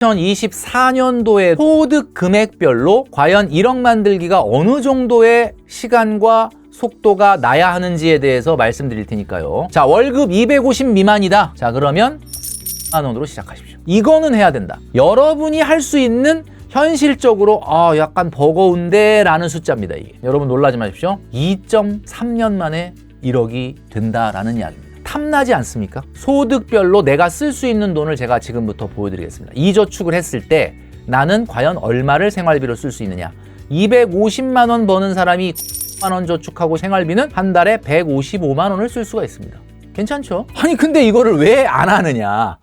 2024년도에 소득 금액별로 과연 1억 만들기가 어느 정도의 시간과 속도가 나야 하는지에 대해서 말씀드릴 테니까요. 자, 월급 250 미만이다. 자, 그러면 1만 원으로 시작하십시오. 이거는 해야 된다. 여러분이 할 수 있는 현실적으로 약간 버거운데 라는 숫자입니다. 이게. 여러분 놀라지 마십시오. 2.3년 만에 1억이 된다라는 이야기입니다. 탐나지 않습니까? 소득별로 내가 쓸 수 있는 돈을 제가 지금부터 보여드리겠습니다. 이 저축을 했을 때 나는 과연 얼마를 생활비로 쓸 수 있느냐. 250만 원 버는 사람이 9만 원 저축하고 생활비는 한 달에 155만 원을 쓸 수가 있습니다. 괜찮죠? 아니 근데 이거를 왜 안 하느냐.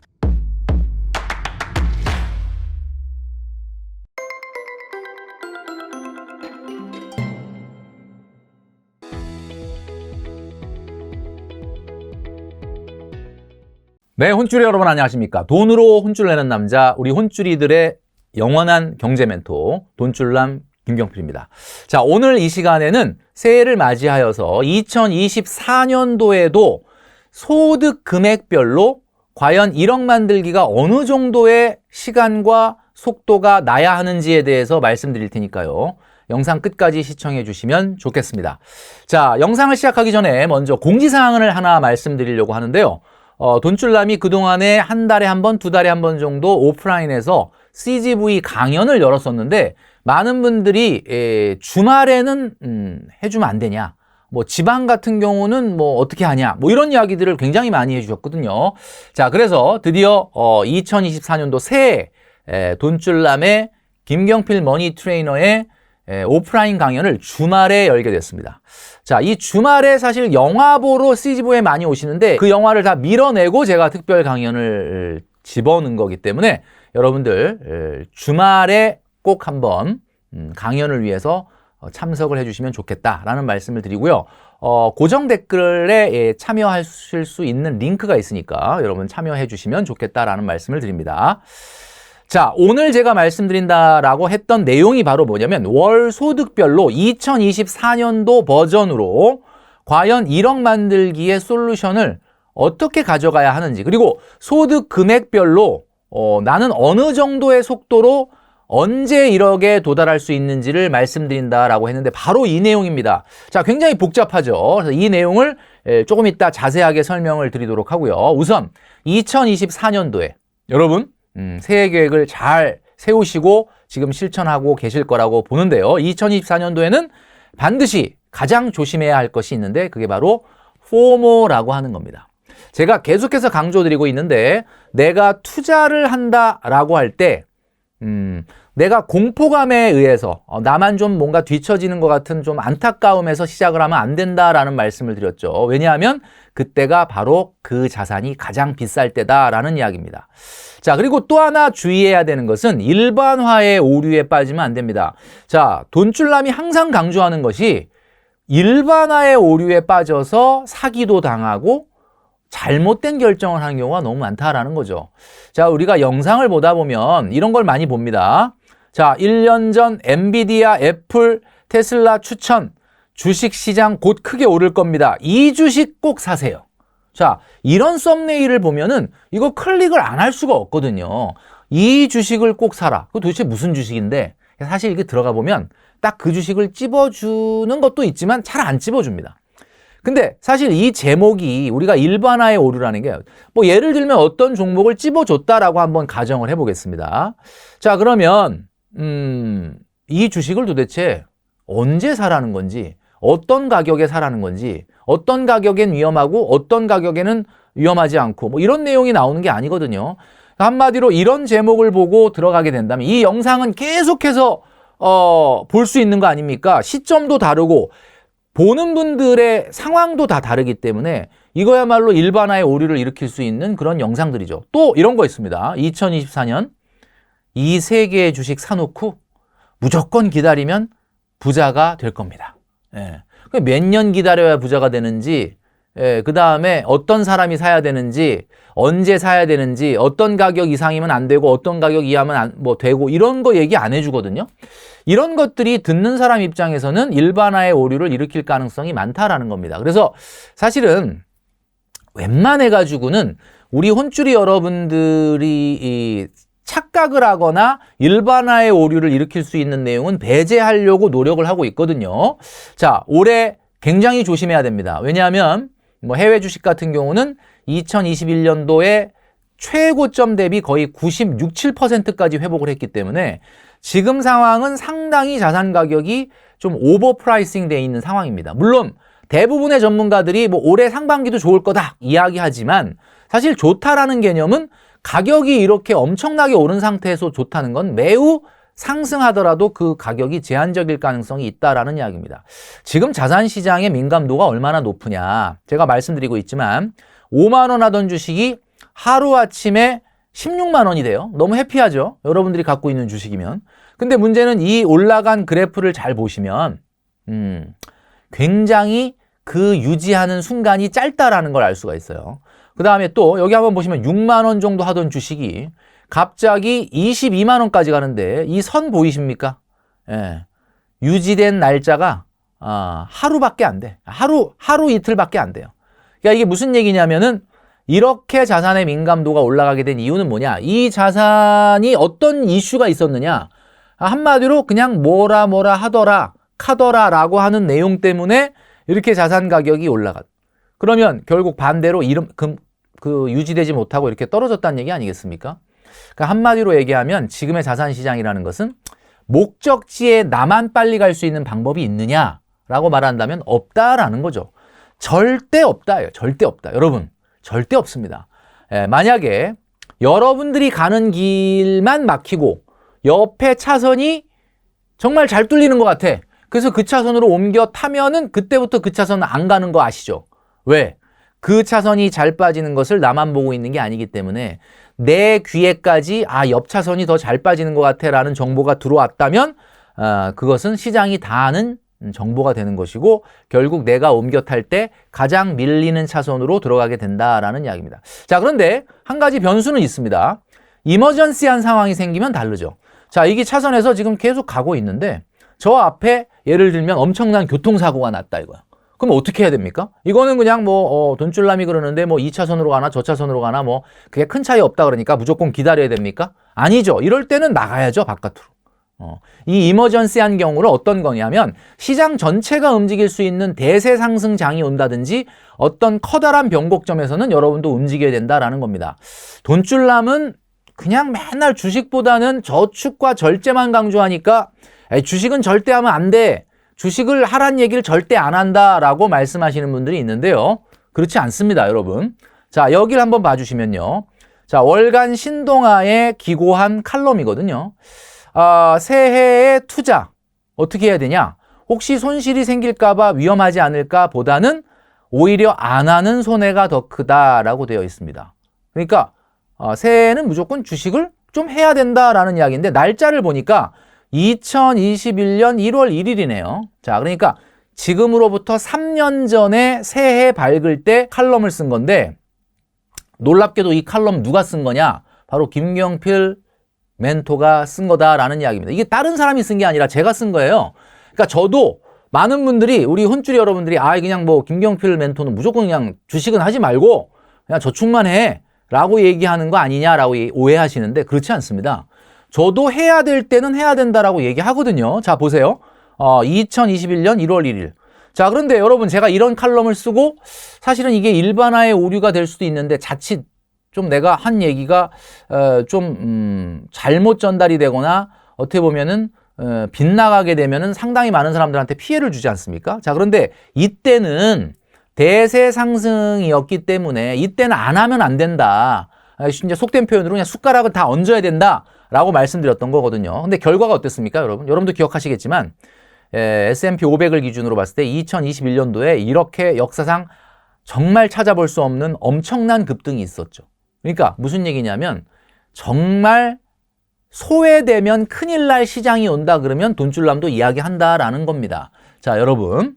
네, 혼쭐이 여러분 안녕하십니까? 돈으로 혼쭐 내는 남자, 우리 혼쭐이들의 영원한 경제 멘토 돈줄남 김경필입니다. 자, 오늘 이 시간에는 새해를 맞이하여서 2024년도에도 소득 금액별로 과연 1억 만들기가 어느 정도의 시간과 속도가 나야 하는지에 대해서 말씀드릴 테니까요. 영상 끝까지 시청해 주시면 좋겠습니다. 자, 영상을 시작하기 전에 먼저 공지사항을 하나 말씀드리려고 하는데요. 돈줄남이 그동안에 한 달에 한 번, 두 달에 한 번 정도 오프라인에서 CGV 강연을 열었었는데 많은 분들이 주말에는 해주면 안 되냐, 뭐 지방 같은 경우는 뭐 어떻게 하냐, 뭐 이런 이야기들을 굉장히 많이 해주셨거든요. 자, 그래서 드디어 2024년도 새해 돈줄남의 김경필 머니 트레이너의 오프라인 강연을 주말에 열게 됐습니다. 자, 이 주말에 사실 영화 보러 CGV에 많이 오시는데 그 영화를 다 밀어내고 제가 특별 강연을 집어넣은 거기 때문에 여러분들 주말에 꼭 한번 강연을 위해서 참석을 해주시면 좋겠다라는 말씀을 드리고요. 고정 댓글에 참여하실 수 있는 링크가 있으니까 여러분 참여해 주시면 좋겠다라는 말씀을 드립니다. 자, 오늘 제가 말씀드린다라고 했던 내용이 바로 뭐냐면 월 소득별로 2024년도 버전으로 과연 1억 만들기의 솔루션을 어떻게 가져가야 하는지, 그리고 소득 금액별로 나는 어느 정도의 속도로 언제 1억에 도달할 수 있는지를 말씀드린다라고 했는데 바로 이 내용입니다. 자, 굉장히 복잡하죠. 그래서 이 내용을 조금 이따 자세하게 설명을 드리도록 하고요. 우선 2024년도에 여러분 새해 계획을 잘 세우시고 지금 실천하고 계실 거라고 보는데요. 2024년도에는 반드시 가장 조심해야 할 것이 있는데 그게 바로 FOMO라고 하는 겁니다. 제가 계속해서 강조드리고 있는데 내가 투자를 한다라고 할 때 내가 공포감에 의해서 나만 좀 뭔가 뒤처지는 것 같은 좀 안타까움에서 시작을 하면 안 된다라는 말씀을 드렸죠. 왜냐하면 그때가 바로 그 자산이 가장 비쌀 때다라는 이야기입니다. 자, 그리고 또 하나 주의해야 되는 것은 일반화의 오류에 빠지면 안 됩니다. 자, 돈줄남이 항상 강조하는 것이 일반화의 오류에 빠져서 사기도 당하고 잘못된 결정을 하는 경우가 너무 많다라는 거죠. 자, 우리가 영상을 보다 보면 이런 걸 많이 봅니다. 자, 1년 전 엔비디아, 애플, 테슬라 추천, 주식시장 곧 크게 오를 겁니다. 이 주식 꼭 사세요. 자, 이런 썸네일을 보면은 이거 클릭을 안 할 수가 없거든요. 이 주식을 꼭 사라. 그거 도대체 무슨 주식인데? 사실 이게 들어가 보면 딱 그 주식을 찝어주는 것도 있지만 잘 안 찝어줍니다. 근데 사실 이 제목이 우리가 일반화의 오류라는 게 뭐 예를 들면 어떤 종목을 찝어줬다라고 한번 가정을 해보겠습니다. 자, 그러면 이 주식을 도대체 언제 사라는 건지, 어떤 가격에 사라는 건지, 어떤 가격엔 위험하고 어떤 가격에는 위험하지 않고 뭐 이런 내용이 나오는 게 아니거든요. 한마디로 이런 제목을 보고 들어가게 된다면 이 영상은 계속해서 볼 수 있는 거 아닙니까? 시점도 다르고 보는 분들의 상황도 다 다르기 때문에 이거야말로 일반화의 오류를 일으킬 수 있는 그런 영상들이죠. 또 이런 거 있습니다. 2024년 이 세 개의 주식 사놓고 무조건 기다리면 부자가 될 겁니다. 예. 몇 년 기다려야 부자가 되는지, 그 다음에 어떤 사람이 사야 되는지, 언제 사야 되는지, 어떤 가격 이상이면 안 되고 어떤 가격 이하면 뭐 되고 이런 거 얘기 안 해주거든요. 이런 것들이 듣는 사람 입장에서는 일반화의 오류를 일으킬 가능성이 많다라는 겁니다. 그래서 사실은 웬만해 가지고는 우리 혼쭐이 여러분들이 착각을 하거나 일반화의 오류를 일으킬 수 있는 내용은 배제하려고 노력을 하고 있거든요. 자, 올해 굉장히 조심해야 됩니다. 왜냐하면 뭐 해외 주식 같은 경우는 2021년도에 최고점 대비 거의 96, 7%까지 회복을 했기 때문에 지금 상황은 상당히 자산 가격이 좀 오버프라이싱 돼 있는 상황입니다. 물론 대부분의 전문가들이 뭐 올해 상반기도 좋을 거다 이야기하지만 사실 좋다라는 개념은 가격이 이렇게 엄청나게 오른 상태에서 좋다는 건 매우 상승하더라도 그 가격이 제한적일 가능성이 있다라는 이야기입니다. 지금 자산시장의 민감도가 얼마나 높으냐. 제가 말씀드리고 있지만 5만 원 하던 주식이 하루아침에 16만 원이 돼요. 너무 해피하죠. 여러분들이 갖고 있는 주식이면. 근데 문제는 이 올라간 그래프를 잘 보시면 굉장히 그 유지하는 순간이 짧다라는 걸 알 수가 있어요. 그 다음에 또 여기 한번 보시면 6만 원 정도 하던 주식이 갑자기 22만 원까지 가는데 이 선 보이십니까? 예. 유지된 날짜가 하루밖에 안 돼. 하루 이틀밖에 안 돼요. 그러니까 이게 무슨 얘기냐면은 이렇게 자산의 민감도가 올라가게 된 이유는 뭐냐? 이 자산이 어떤 이슈가 있었느냐? 한마디로 그냥 뭐라 하더라, 카더라라고 하는 내용 때문에 이렇게 자산 가격이 올라가. 그러면 결국 반대로 유지되지 못하고 이렇게 떨어졌다는 얘기 아니겠습니까? 그러니까 한마디로 얘기하면 지금의 자산 시장이라는 것은 목적지에 나만 빨리 갈 수 있는 방법이 있느냐라고 말한다면 없다라는 거죠. 절대 없다예요. 절대 없다. 여러분, 절대 없습니다. 만약에 여러분들이 가는 길만 막히고 옆에 차선이 정말 잘 뚫리는 것 같아. 그래서 그 차선으로 옮겨 타면은 그때부터 그 차선은 안 가는 거 아시죠? 왜? 그 차선이 잘 빠지는 것을 나만 보고 있는 게 아니기 때문에 내 귀에까지 옆 차선이 더 잘 빠지는 것 같아 라는 정보가 들어왔다면 그것은 시장이 다 아는 정보가 되는 것이고 결국 내가 옮겨 탈 때 가장 밀리는 차선으로 들어가게 된다라는 이야기입니다. 자, 그런데 한 가지 변수는 있습니다. 이머전시한 상황이 생기면 다르죠. 자, 이게 차선에서 지금 계속 가고 있는데 저 앞에 예를 들면 엄청난 교통사고가 났다 이거야. 그럼 어떻게 해야 됩니까? 이거는 그냥 돈줄남이 그러는데 2차선으로 가나 저 차선으로 가나 그게 큰 차이 없다 그러니까 무조건 기다려야 됩니까? 아니죠. 이럴 때는 나가야죠, 바깥으로. 이 이머전시한 경우를 어떤 거냐면 시장 전체가 움직일 수 있는 대세 상승장이 온다든지 어떤 커다란 변곡점에서는 여러분도 움직여야 된다라는 겁니다. 돈줄남은 그냥 맨날 주식보다는 저축과 절제만 강조하니까 주식은 절대 하면 안 돼. 주식을 하란 얘기를 절대 안 한다라고 말씀하시는 분들이 있는데요. 그렇지 않습니다, 여러분. 자, 여기를 한번 봐주시면요. 자, 월간 신동아의 기고한 칼럼이거든요. 새해의 투자 어떻게 해야 되냐? 혹시 손실이 생길까봐 위험하지 않을까 보다는 오히려 안 하는 손해가 더 크다라고 되어 있습니다. 그러니까 새해에는 무조건 주식을 좀 해야 된다라는 이야기인데 날짜를 보니까 2021년 1월 1일이네요. 자, 그러니까 지금으로부터 3년 전에 새해 밝을 때 칼럼을 쓴 건데 놀랍게도 이 칼럼 누가 쓴 거냐? 바로 김경필 멘토가 쓴 거다라는 이야기입니다. 이게 다른 사람이 쓴 게 아니라 제가 쓴 거예요. 그러니까 저도 많은 분들이 우리 혼줄이 여러분들이 그냥 김경필 멘토는 무조건 그냥 주식은 하지 말고 그냥 저축만 해 라고 얘기하는 거 아니냐라고 오해하시는데 그렇지 않습니다. 저도 해야 될 때는 해야 된다라고 얘기하거든요. 자, 보세요. 2021년 1월 1일. 자, 그런데 여러분 제가 이런 칼럼을 쓰고 사실은 이게 일반화의 오류가 될 수도 있는데 자칫 좀 내가 한 얘기가 잘못 전달이 되거나 어떻게 보면은 빗나가게 되면은 상당히 많은 사람들한테 피해를 주지 않습니까? 자, 그런데 이때는 대세 상승이었기 때문에 이때는 안 하면 안 된다. 이제 속된 표현으로 그냥 숟가락을 다 얹어야 된다라고 말씀드렸던 거거든요. 근데 결과가 어땠습니까, 여러분? 여러분도 기억하시겠지만 S&P 500을 기준으로 봤을 때 2021년도에 이렇게 역사상 정말 찾아볼 수 없는 엄청난 급등이 있었죠. 그러니까 무슨 얘기냐면 정말 소외되면 큰일 날 시장이 온다 그러면 돈줄남도 이야기한다라는 겁니다. 자, 여러분.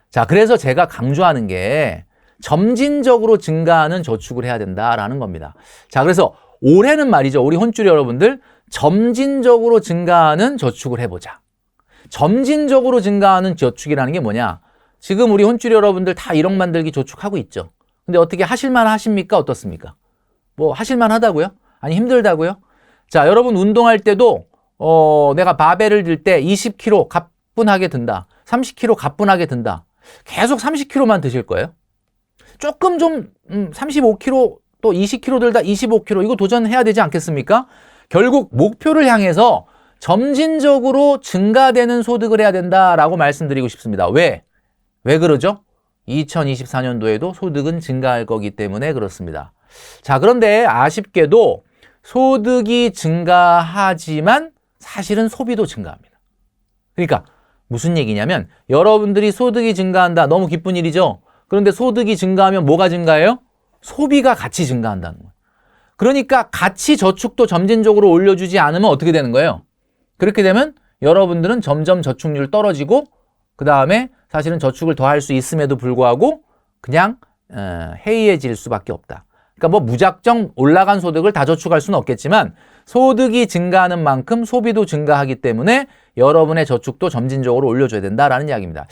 자, 그래서 제가 강조하는 게 점진적으로 증가하는 저축을 해야 된다라는 겁니다. 자, 그래서 올해는 말이죠. 우리 혼줄 여러분들 점진적으로 증가하는 저축을 해보자. 점진적으로 증가하는 저축이라는 게 뭐냐? 지금 우리 혼줄 여러분들 다 1억 만들기 저축하고 있죠. 근데 어떻게 하실만 하십니까? 어떻습니까? 하실만 하다고요? 아니 힘들다고요? 자, 여러분 운동할 때도 내가 바벨을 들 때 20kg 가뿐하게 든다. 30kg 가뿐하게 든다. 계속 30kg만 드실 거예요? 조금 좀 35kg 또 20kg 들다 25kg 이거 도전해야 되지 않겠습니까? 결국 목표를 향해서 점진적으로 증가되는 소득을 해야 된다라고 말씀드리고 싶습니다. 왜? 왜 그러죠? 2024년도에도 소득은 증가할 거기 때문에 그렇습니다. 자, 그런데 아쉽게도 소득이 증가하지만 사실은 소비도 증가합니다. 그러니까 무슨 얘기냐면 여러분들이 소득이 증가한다. 너무 기쁜 일이죠? 그런데 소득이 증가하면 뭐가 증가해요? 소비가 같이 증가한다는 거예요. 그러니까 같이 저축도 점진적으로 올려주지 않으면 어떻게 되는 거예요? 그렇게 되면 여러분들은 점점 저축률 떨어지고 그 다음에 사실은 저축을 더 할 수 있음에도 불구하고 그냥 해이해질 수밖에 없다. 그러니까 뭐 무작정 올라간 소득을 다 저축할 수는 없겠지만 소득이 증가하는 만큼 소비도 증가하기 때문에 여러분의 저축도 점진적으로 올려줘야 된다라는 이야기입니다.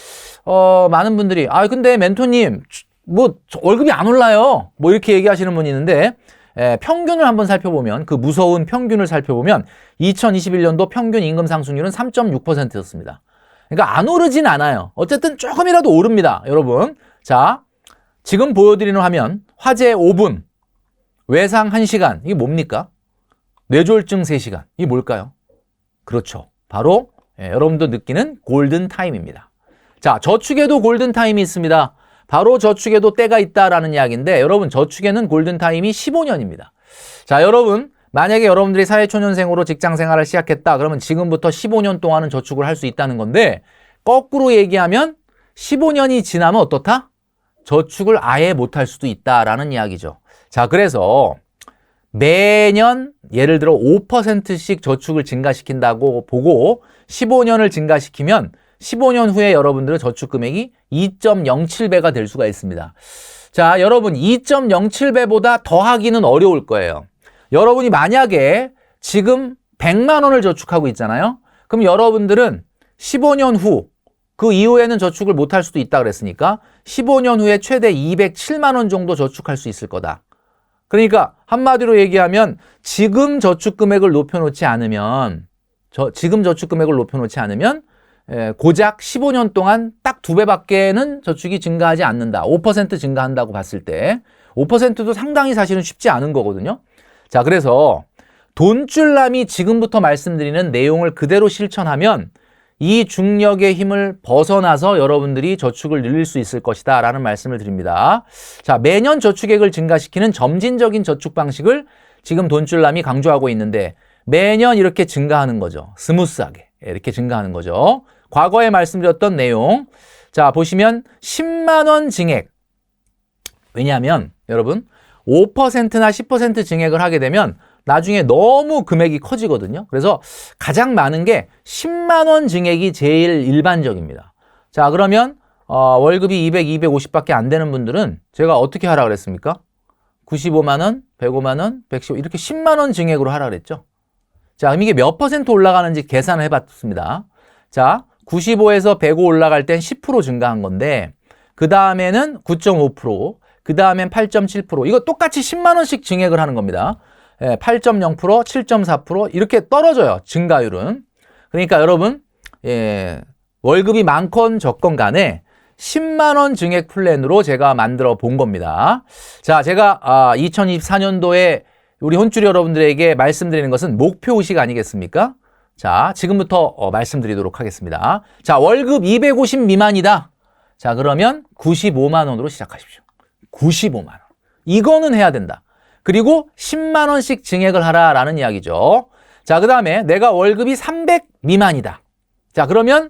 많은 분들이 근데 멘토님 뭐 월급이 안 올라요. 뭐 이렇게 얘기하시는 분이 있는데 평균을 한번 살펴보면 그 무서운 평균을 살펴보면 2021년도 평균 임금 상승률은 3.6%였습니다. 그러니까 안 오르진 않아요. 어쨌든 조금이라도 오릅니다. 여러분. 자, 지금 보여드리는 화면 화제 5분, 외상 1시간 이게 뭡니까? 뇌졸중 3시간 이게 뭘까요? 그렇죠. 바로 여러분도 느끼는 골든타임입니다. 자, 저축에도 골든타임이 있습니다. 바로 저축에도 때가 있다라는 이야기인데 여러분 저축에는 골든타임이 15년입니다. 자, 여러분 만약에 여러분들이 사회초년생으로 직장생활을 시작했다 그러면 지금부터 15년 동안은 저축을 할 수 있다는 건데 거꾸로 얘기하면 15년이 지나면 어떻다? 저축을 아예 못할 수도 있다라는 이야기죠. 자, 그래서 매년 예를 들어 5%씩 저축을 증가시킨다고 보고 15년을 증가시키면 15년 후에 여러분들의 저축 금액이 2.07배가 될 수가 있습니다. 자, 여러분 2.07배보다 더 하기는 어려울 거예요. 여러분이 만약에 지금 100만 원을 저축하고 있잖아요. 그럼 여러분들은 15년 후, 그 이후에는 저축을 못할 수도 있다 그랬으니까 15년 후에 최대 207만 원 정도 저축할 수 있을 거다. 그러니까 한마디로 얘기하면 지금 저축 금액을 높여놓지 않으면 고작 15년 동안 딱 2배밖에는 저축이 증가하지 않는다. 5% 증가한다고 봤을 때 5%도 상당히 사실은 쉽지 않은 거거든요. 자, 그래서 돈줄남이 지금부터 말씀드리는 내용을 그대로 실천하면 이 중력의 힘을 벗어나서 여러분들이 저축을 늘릴 수 있을 것이다 라는 말씀을 드립니다. 자, 매년 저축액을 증가시키는 점진적인 저축 방식을 지금 돈줄남이 강조하고 있는데 매년 이렇게 증가하는 거죠. 스무스하게 이렇게 증가하는 거죠. 과거에 말씀드렸던 내용. 자, 보시면 10만 원 증액. 왜냐하면 여러분 5%나 10% 증액을 하게 되면 나중에 너무 금액이 커지거든요. 그래서 가장 많은 게 10만 원 증액이 제일 일반적입니다. 자, 그러면 월급이 200, 250밖에 안 되는 분들은 제가 어떻게 하라 그랬습니까? 95만 원, 105만 원, 115 이렇게 10만 원 증액으로 하라 그랬죠. 자, 그럼 이게 몇 % 올라가는지 계산을 해봤습니다. 자, 95에서 105 올라갈 땐 10% 증가한 건데 그 다음에는 9.5%, 그 다음엔 8.7%. 이거 똑같이 10만 원씩 증액을 하는 겁니다. 8.0%, 7.4% 이렇게 떨어져요. 증가율은. 그러니까 여러분 월급이 많건 적건 간에 10만 원 증액 플랜으로 제가 만들어 본 겁니다. 자, 제가 2024년도에 우리 혼쭐 여러분들에게 말씀드리는 것은 목표의식 아니겠습니까? 자, 지금부터 말씀드리도록 하겠습니다. 자, 월급 250 미만이다. 자, 그러면 95만 원으로 시작하십시오. 95만 원. 이거는 해야 된다. 그리고 10만 원씩 증액을 하라라는 이야기죠. 자, 그 다음에 내가 월급이 300 미만이다. 자, 그러면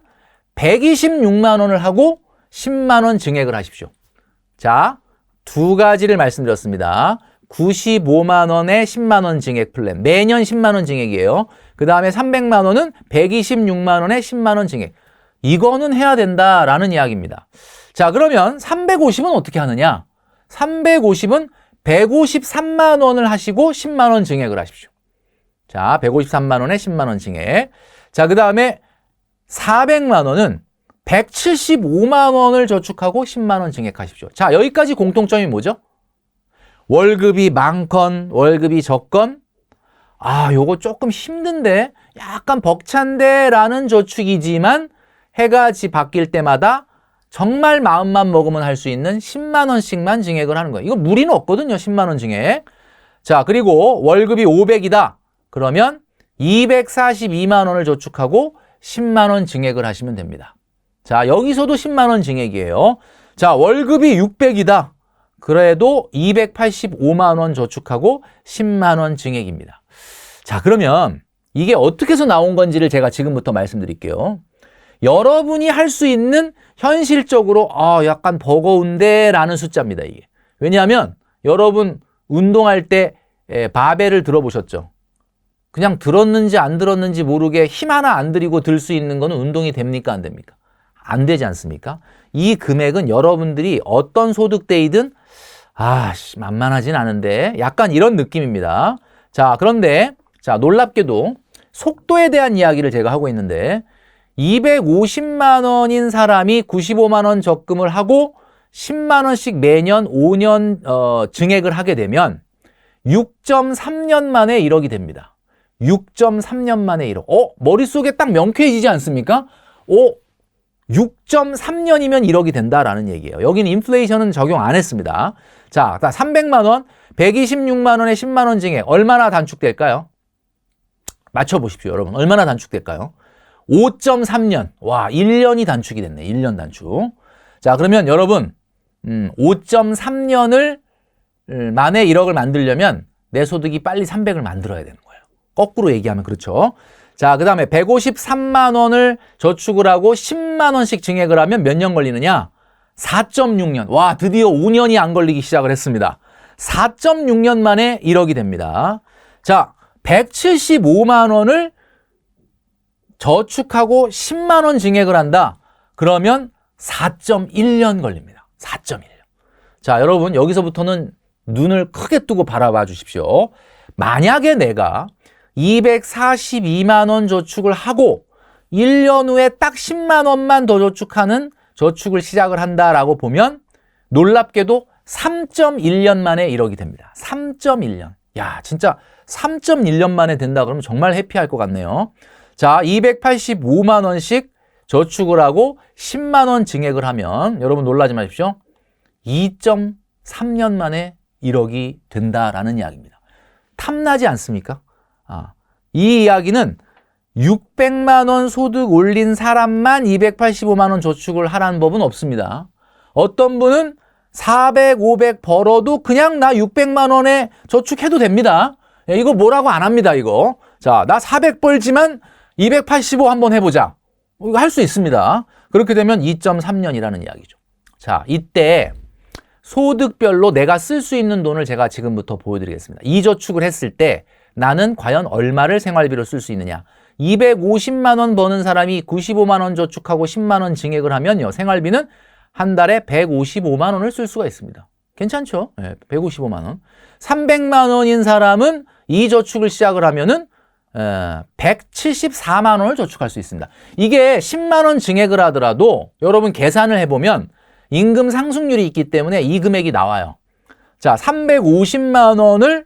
126만 원을 하고 10만 원 증액을 하십시오. 자, 두 가지를 말씀드렸습니다. 95만 원에 10만 원 증액 플랜. 매년 10만 원 증액이에요. 그 다음에 300만 원은 126만 원에 10만 원 증액. 이거는 해야 된다라는 이야기입니다. 자, 그러면 350은 어떻게 하느냐? 350은 153만 원을 하시고 10만 원 증액을 하십시오. 자, 153만 원에 10만 원 증액. 자, 그 다음에 400만 원은 175만 원을 저축하고 10만 원 증액하십시오. 자, 여기까지 공통점이 뭐죠? 월급이 많건 월급이 적건 요거 조금 힘든데, 약간 벅찬데 라는 저축이지만 해가 바뀔 때마다 정말 마음만 먹으면 할 수 있는 10만 원씩만 증액을 하는 거예요. 이거 무리는 없거든요. 10만 원 증액. 자, 그리고 월급이 500이다. 그러면 242만 원을 저축하고 10만 원 증액을 하시면 됩니다. 자, 여기서도 10만 원 증액이에요. 자, 월급이 600이다. 그래도 285만 원 저축하고 10만 원 증액입니다. 자, 그러면 이게 어떻게 해서 나온 건지를 제가 지금부터 말씀드릴게요. 여러분이 할 수 있는 현실적으로 약간 버거운데 라는 숫자입니다, 이게. 왜냐하면 여러분 운동할 때 바벨을 들어보셨죠? 그냥 들었는지 안 들었는지 모르게 힘 하나 안 들이고 들 수 있는 거는 운동이 됩니까, 안 됩니까? 안 되지 않습니까? 이 금액은 여러분들이 어떤 소득대이든 만만하진 않은데 약간 이런 느낌입니다. 자, 그런데 자, 놀랍게도 속도에 대한 이야기를 제가 하고 있는데 250만 원인 사람이 95만 원 적금을 하고 10만 원씩 매년 5년 증액을 하게 되면 6.3년 만에 1억이 됩니다. 6.3년 만에 1억. 머릿속에 딱 명쾌해지지 않습니까? 6.3년이면 1억이 된다라는 얘기예요. 여기는 인플레이션은 적용 안 했습니다. 자, 300만 원, 126만 원에 10만 원 증액 얼마나 단축될까요? 맞춰보십시오, 여러분. 얼마나 단축될까요? 5.3년. 와, 1년이 단축이 됐네. 1년 단축. 자, 그러면 여러분 5.3년을 만에 1억을 만들려면 내 소득이 빨리 300을 만들어야 되는 거예요. 거꾸로 얘기하면 그렇죠. 자, 그 다음에 153만 원을 저축을 하고 10만 원씩 증액을 하면 몇 년 걸리느냐? 4.6년. 와, 드디어 5년이 안 걸리기 시작을 했습니다. 4.6년 만에 1억이 됩니다. 자, 175만 원을 저축하고 10만 원 증액을 한다. 그러면 4.1년 걸립니다. 4.1년. 자, 여러분 여기서부터는 눈을 크게 뜨고 바라봐 주십시오. 만약에 내가 242만 원 저축을 하고 1년 후에 딱 10만 원만 더 저축하는 저축을 시작을 한다라고 보면 놀랍게도 3.1년 만에 1억이 됩니다. 3.1년. 야, 진짜 3.1년 만에 된다 그러면 정말 해피할 것 같네요. 자, 285만 원씩 저축을 하고 10만 원 증액을 하면 여러분 놀라지 마십시오. 2.3년 만에 1억이 된다라는 이야기입니다. 탐나지 않습니까? 이 이야기는 600만 원 소득 올린 사람만 285만 원 저축을 하라는 법은 없습니다. 어떤 분은 400, 500 벌어도 그냥 나 600만 원에 저축해도 됩니다. 이거 뭐라고 안 합니다, 이거. 자, 나 400 벌지만 285 한번 해보자. 이거 할 수 있습니다. 그렇게 되면 2.3년이라는 이야기죠. 자, 이때 소득별로 내가 쓸 수 있는 돈을 제가 지금부터 보여드리겠습니다. 이 저축을 했을 때 나는 과연 얼마를 생활비로 쓸 수 있느냐. 250만 원 버는 사람이 95만 원 저축하고 10만 원 증액을 하면요. 생활비는 한 달에 155만 원을 쓸 수가 있습니다. 괜찮죠? 네, 155만 원. 300만 원인 사람은 이 저축을 시작을 하면은 174만 원을 저축할 수 있습니다. 이게 10만 원 증액을 하더라도 여러분 계산을 해보면 임금 상승률이 있기 때문에 이 금액이 나와요. 자, 350만 원을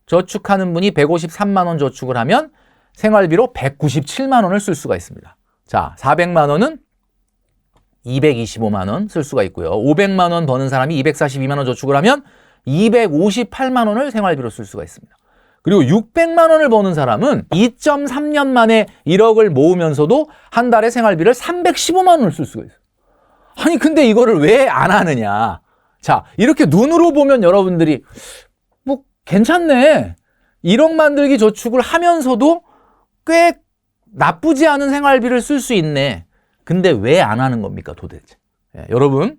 저축하는 분이 153만 원 저축을 하면 생활비로 197만 원을 쓸 수가 있습니다. 자, 400만 원은 225만 원 쓸 수가 있고요. 500만 원 버는 사람이 242만 원 저축을 하면 258만 원을 생활비로 쓸 수가 있습니다. 그리고 600만 원을 버는 사람은 2.3년 만에 1억을 모으면서도 한 달에 생활비를 315만 원을 쓸 수가 있어요. 아니 근데 이거를 왜 안 하느냐. 자, 이렇게 눈으로 보면 여러분들이 뭐 괜찮네. 1억 만들기 저축을 하면서도 꽤 나쁘지 않은 생활비를 쓸 수 있네. 근데 왜 안 하는 겁니까 도대체? 여러분,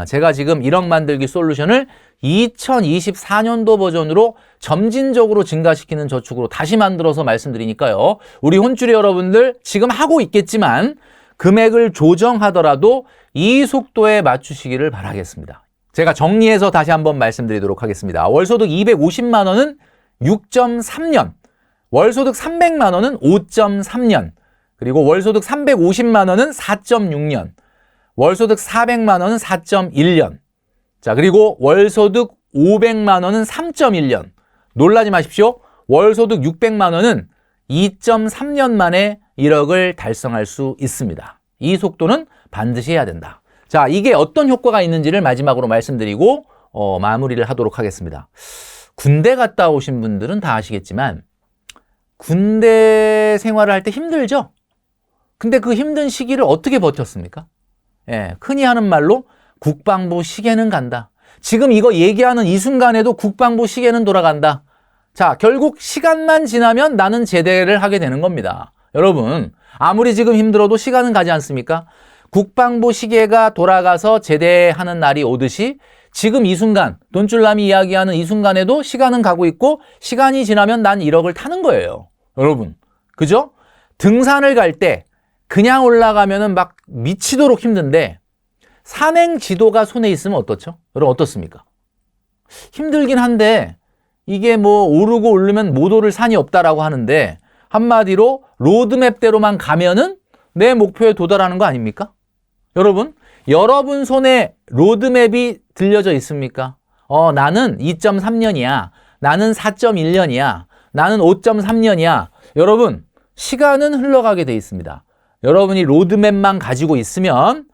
제가 지금 1억 만들기 솔루션을 2024년도 버전으로 점진적으로 증가시키는 저축으로 다시 만들어서 말씀드리니까요. 우리 혼쭐이 여러분들 지금 하고 있겠지만 금액을 조정하더라도 이 속도에 맞추시기를 바라겠습니다. 제가 정리해서 다시 한번 말씀드리도록 하겠습니다. 월소득 250만 원은 6.3년, 월소득 300만 원은 5.3년, 그리고 월소득 350만 원은 4.6년, 월소득 400만 원은 4.1년, 자, 그리고 월소득 500만 원은 3.1년. 놀라지 마십시오. 월소득 600만 원은 2.3년 만에 1억을 달성할 수 있습니다. 이 속도는 반드시 해야 된다. 자, 이게 어떤 효과가 있는지를 마지막으로 말씀드리고 마무리를 하도록 하겠습니다. 군대 갔다 오신 분들은 다 아시겠지만 군대 생활을 할 때 힘들죠? 근데 그 힘든 시기를 어떻게 버텼습니까? 예, 흔히 하는 말로 국방부 시계는 간다. 지금 이거 얘기하는 이 순간에도 국방부 시계는 돌아간다. 자, 결국 시간만 지나면 나는 제대를 하게 되는 겁니다. 여러분, 아무리 지금 힘들어도 시간은 가지 않습니까? 국방부 시계가 돌아가서 제대하는 날이 오듯이 지금 이 순간, 돈줄남이 이야기하는 이 순간에도 시간은 가고 있고 시간이 지나면 난 1억을 타는 거예요. 여러분, 그죠? 등산을 갈 때 그냥 올라가면은 막 미치도록 힘든데 산행 지도가 손에 있으면 어떻죠? 여러분 어떻습니까? 힘들긴 한데 이게 뭐 오르고 오르면 못 오를 산이 없다라고 하는데 한마디로 로드맵대로만 가면은 내 목표에 도달하는 거 아닙니까? 여러분 손에 로드맵이 들려져 있습니까? 나는 2.3년이야. 나는 4.1년이야. 나는 5.3년이야. 여러분, 시간은 흘러가게 돼 있습니다. 여러분이 로드맵만 가지고 있으면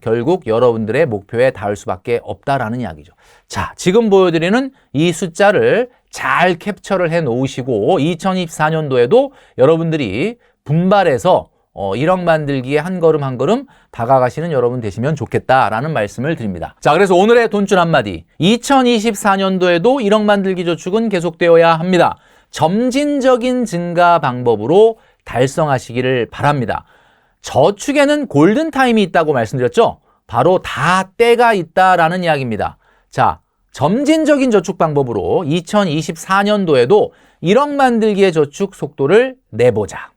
결국 여러분들의 목표에 닿을 수밖에 없다라는 이야기죠. 자, 지금 보여드리는 이 숫자를 잘 캡처를 해 놓으시고 2024년도에도 여러분들이 분발해서 1억 만들기에 한 걸음 한 걸음 다가가시는 여러분 되시면 좋겠다라는 말씀을 드립니다. 자, 그래서 오늘의 돈줄 한마디. 2024년도에도 1억 만들기 저축은 계속되어야 합니다. 점진적인 증가 방법으로 달성하시기를 바랍니다. 저축에는 골든타임이 있다고 말씀드렸죠? 바로 다 때가 있다라는 이야기입니다. 자, 점진적인 저축 방법으로 2024년도에도 1억 만들기의 저축 속도를 내보자.